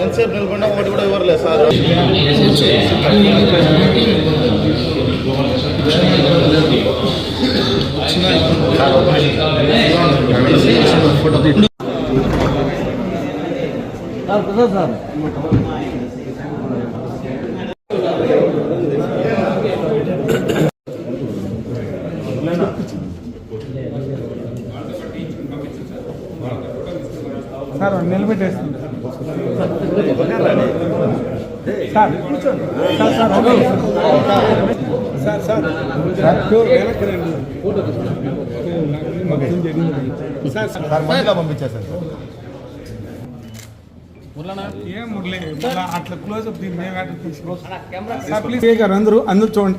ఎంతసేపు నిలబడినా ఒకటి కూడా ఇవ్వలేదు సార్. సార్ సార్ నిలబెట్టేస్తుంది సార్ కూర్చోండి sir sir sir sir sir మళ్ళీ పంపించేసాను ఏం మురళి అట్లా క్లోజ్అప్ దీన్ని మేము అట్లా తీసుకోవచ్చు సార్ ప్లీజ్ గారు అందరూ చూడండి.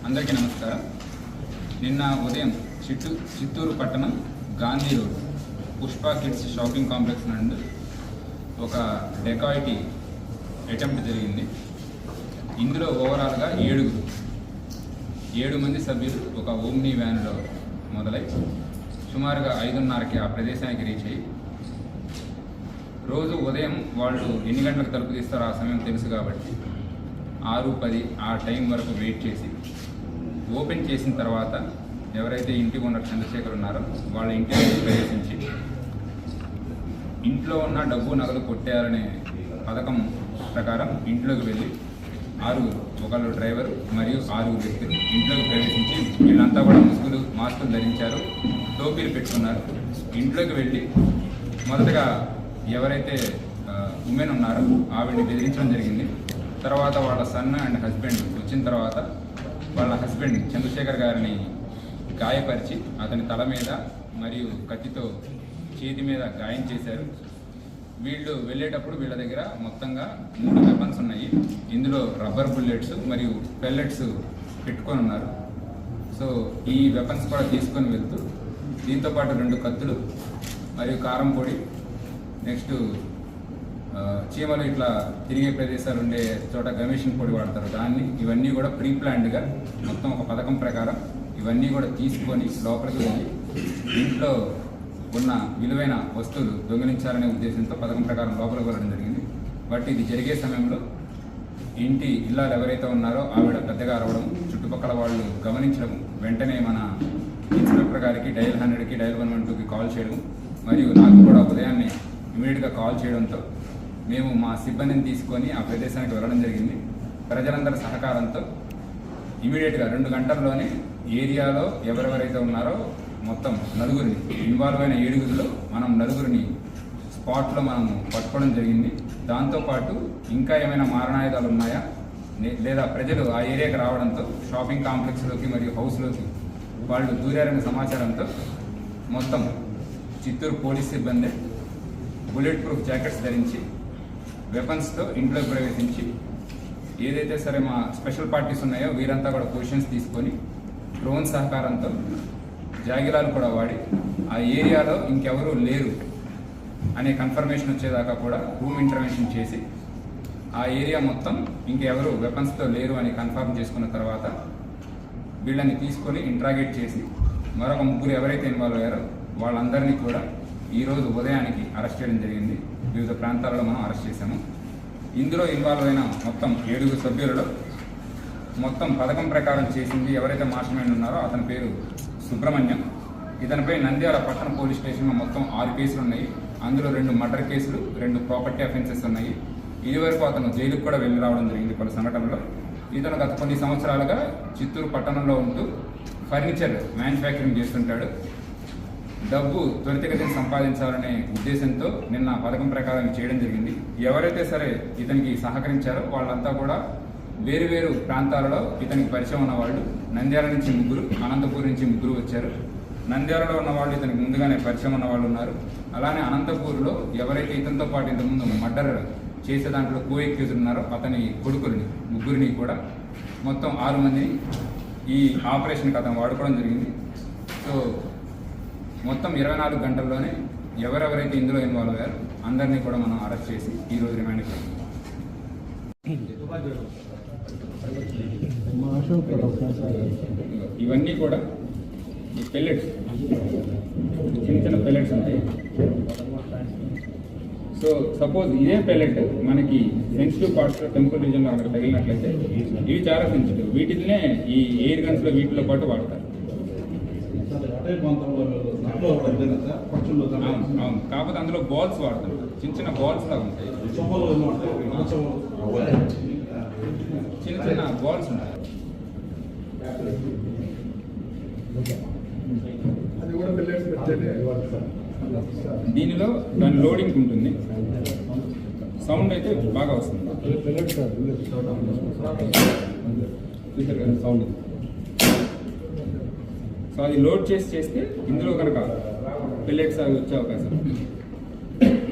అందరికీ నమస్కారం. నిన్న ఉదయం చిత్తూరు పట్టణం Gandhi road Pushpa kids shopping complex నుండి ఒక డెకాయిటీ అటెంప్ట్ జరిగింది. ఇందులో ఓవరాల్గా 7 మంది సభ్యులు ఒక ఓమ్నీ వ్యాన్లో మొదలై సుమారుగా 5:30కి ఆ ప్రదేశానికి రీచ్ అయ్యి, రోజు ఉదయం వాళ్ళు ఎన్ని గంటలకు తలుపు తీస్తారో ఆ సమయం తెలుసు కాబట్టి 6:10 ఆ టైం వరకు వెయిట్ చేసి ఓపెన్ చేసిన తర్వాత ఎవరైతే ఇంటి ఓనర్ చంద్రశేఖర్ ఉన్నారో వాళ్ళ ఇంటికి ప్రవేశించి ఇంట్లో ఉన్న డబ్బు నగలు కొట్టేయాలనే పథకం ప్రకారం ఇంట్లోకి వెళ్ళి 6 ఒకళ్ళు డ్రైవర్ మరియు 6 వ్యక్తులు ఇంట్లోకి ప్రవేశించి వీళ్ళంతా కూడా మాస్కులు ధరించారు, టోపీలు పెట్టుకున్నారు. ఇంట్లోకి వెళ్ళి మొదటగా ఎవరైతే ఉమెన్ ఉన్నారో ఆవిడని బెదిరించడం జరిగింది. తర్వాత వాళ్ళ సన్ అండ్ హస్బెండ్ వచ్చిన తర్వాత వాళ్ళ హస్బెండ్ చంద్రశేఖర్ గారిని గాయపరిచి అతని తల మీద మరియు కత్తితో చేతి మీద గాయం చేశారు. వీళ్ళు వెళ్ళేటప్పుడు వీళ్ళ దగ్గర మొత్తంగా 3 వెపన్స్ ఉన్నాయి. ఇందులో రబ్బర్ బుల్లెట్స్ మరియు పెల్లెట్స్ పెట్టుకొని ఉన్నారు. సో ఈ వెపన్స్ కూడా తీసుకొని వెళ్తూ దీంతోపాటు 2 కత్తులు మరియు కారం పొడి, నెక్స్ట్ చీమలు ఇట్లా తిరిగే ప్రదేశాలు ఉండే చోట గమేషన్ పొడి వాడతారు దాన్ని, ఇవన్నీ కూడా ప్రీ ప్లాన్డ్గా మొత్తం ఒక పథకం ప్రకారం ఇవన్నీ కూడా తీసుకొని లోపలికి వెళ్ళి ఇంట్లో ఉన్న విలువైన వస్తువులు దొంగిలించాలనే ఉద్దేశంతో పథకం ప్రకారం లోపలికి వెళ్ళడం జరిగింది. బట్ ఇది జరిగే సమయంలో ఇంటి ఇల్లాలు ఎవరైతే ఉన్నారో ఆవిడ పెద్దగా అరవడం, చుట్టుపక్కల వాళ్ళు గమనించడం, వెంటనే మన ఇన్స్పెక్టర్ గారికి డయల్ 100కి డయల్ 112కి కాల్ చేయడం మరియు నాకు కూడా ఉదయాన్నే ఇమీడియట్గా కాల్ చేయడంతో మేము మా సిబ్బందిని తీసుకొని ఆ ప్రదేశానికి వెళ్ళడం జరిగింది. ప్రజలందరి సహకారంతో ఇమీడియట్గా 2 గంటల్లోనే ఏరియాలో ఎవరెవరైతే ఉన్నారో మొత్తం 9 ఇన్వాల్వ్ అయిన 7 మనం 9 స్పాట్లో మనం పట్టుకోవడం జరిగింది. దాంతోపాటు ఇంకా ఏమైనా మారణాయుధాలు ఉన్నాయా లేదా ప్రజలు ఆ ఏరియాకి రావడంతో షాపింగ్ కాంప్లెక్స్లోకి మరియు హౌస్లోకి వాళ్ళు దూరారనే సమాచారంతో మొత్తం చిత్తూరు పోలీస్ సిబ్బంది బుల్లెట్ ప్రూఫ్ జాకెట్స్ ధరించి వెపన్స్తో ఇంట్లోకి ప్రవేశించి ఏదైతే సరే మా స్పెషల్ పార్టీస్ ఉన్నాయో వీరంతా కూడా పొజిషన్స్ తీసుకొని డ్రోన్ సహకారంతో జాగిలాలు కూడా వాడి ఆ ఏరియాలో ఇంకెవరూ లేరు అనే కన్ఫర్మేషన్ వచ్చేదాకా కూడా రూమ్ ఇంటర్వెన్షన్ చేసి ఆ ఏరియా మొత్తం ఇంకెవరు వెపన్స్తో లేరు అని కన్ఫర్మ్ చేసుకున్న తర్వాత వీళ్ళని తీసుకొని ఇంట్రాగేట్ చేసి మరొక 3 ఎవరైతే ఇన్వాల్వ్ అయ్యారో వాళ్ళందరినీ కూడా ఈరోజు ఉదయానికి అరెస్ట్ చేయడం జరిగింది. వివిధ ప్రాంతాలలో మనం అరెస్ట్ చేశాము. ఇందులో ఇన్వాల్వ్ అయిన మొత్తం 7 సభ్యులలో మొత్తం పథకం ప్రకారం చేసింది ఎవరైతే మాస్టర్ మైండ్ ఉన్నారో అతని పేరు సుబ్రహ్మణ్యం. ఇతనిపై నంద్యాల పట్టణ పోలీస్ స్టేషన్లో మొత్తం 6 కేసులు ఉన్నాయి. అందులో 2 మర్డర్ కేసులు, 2 ప్రాపర్టీ అఫెన్సెస్ ఉన్నాయి. ఇది వరకు అతను జైలుకు కూడా వెళ్ళి రావడం జరిగింది పలు సంఘటనలో. ఇతను గత కొన్ని సంవత్సరాలుగా చిత్తూరు పట్టణంలో ఉంటూ ఫర్నిచర్ మ్యానుఫ్యాక్చరింగ్ చేస్తుంటాడు. డబ్బు త్వరితగతిని సంపాదించాలనే ఉద్దేశంతో నిన్న పథకం ప్రకారం చేయడం జరిగింది. ఎవరైతే సరే ఇతనికి సహకరించారో వాళ్ళంతా కూడా వేరు ప్రాంతాలలో ఇతనికి పరిచయం ఉన్న వాళ్ళు. నంద్యాల నుంచి 3, అనంతపూర్ నుంచి 3 వచ్చారు. నంద్యాలలో ఉన్న వాళ్ళు ఇతనికి ముందుగానే పరిచయం ఉన్న వాళ్ళు ఉన్నారు. అలానే అనంతపూర్లో ఎవరైతే ఇతనితో పాటు ఇంతకుముందు మర్డర్ చేసే దాంట్లో కో-ఎక్యూజ్ ఉన్నారో అతని కొడుకుల్ని 3 కూడా మొత్తం 6 మందిని ఈ ఆపరేషన్కి అతను వాడుకోవడం జరిగింది. సో మొత్తం 24 గంటల్లోనే ఎవరెవరైతే ఇందులో ఇన్వాల్వ్ అయ్యారో అందరినీ కూడా మనం అరెస్ట్ చేసి ఈరోజు రిమాండ్కి పెట్టాం. ఇవన్నీ కూడా ఈ పెల్లెట్స్, చిన్న చిన్న పెల్లెట్స్ ఉంటాయి. సో సపోజ్ ఇదే పెల్లెట్ మనకి సెన్సిటివ్ పార్ట్స్లో టెంపుల్ రీజన్లో అక్కడ తగిలినట్లయితే ఇవి చాలా సెన్సిటివ్. వీటినే ఈ ఎయిర్ గన్స్లో వీటిలో పాటు వాడతారు. అవును, కాకపోతే అందులో బాల్స్ వాడుతుంటారు. చిన్న చిన్న బాల్స్ లాగా ఉంటాయి, చిన్న చిన్న బాల్స్ ఉంటాయి. దీనిలో దాని లోడింగ్ ఉంటుంది, సౌండ్ అయితే బాగా వస్తుంది. సౌండ్ సో అది లోడ్ చేస్తే ఇందులో కనుక పెల్లెట్స్ అవి వచ్చే అవకాశం.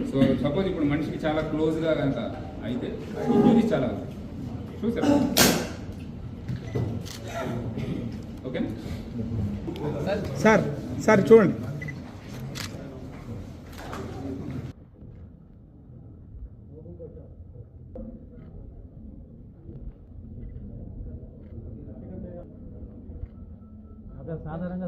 సో సపోజ్ ఇప్పుడు మనిషికి చాలా క్లోజ్గా కనుక అయితే ఇంజురీస్ చాలా చూసారు. ఓకే సార్ చూడండి. సాధారణంగా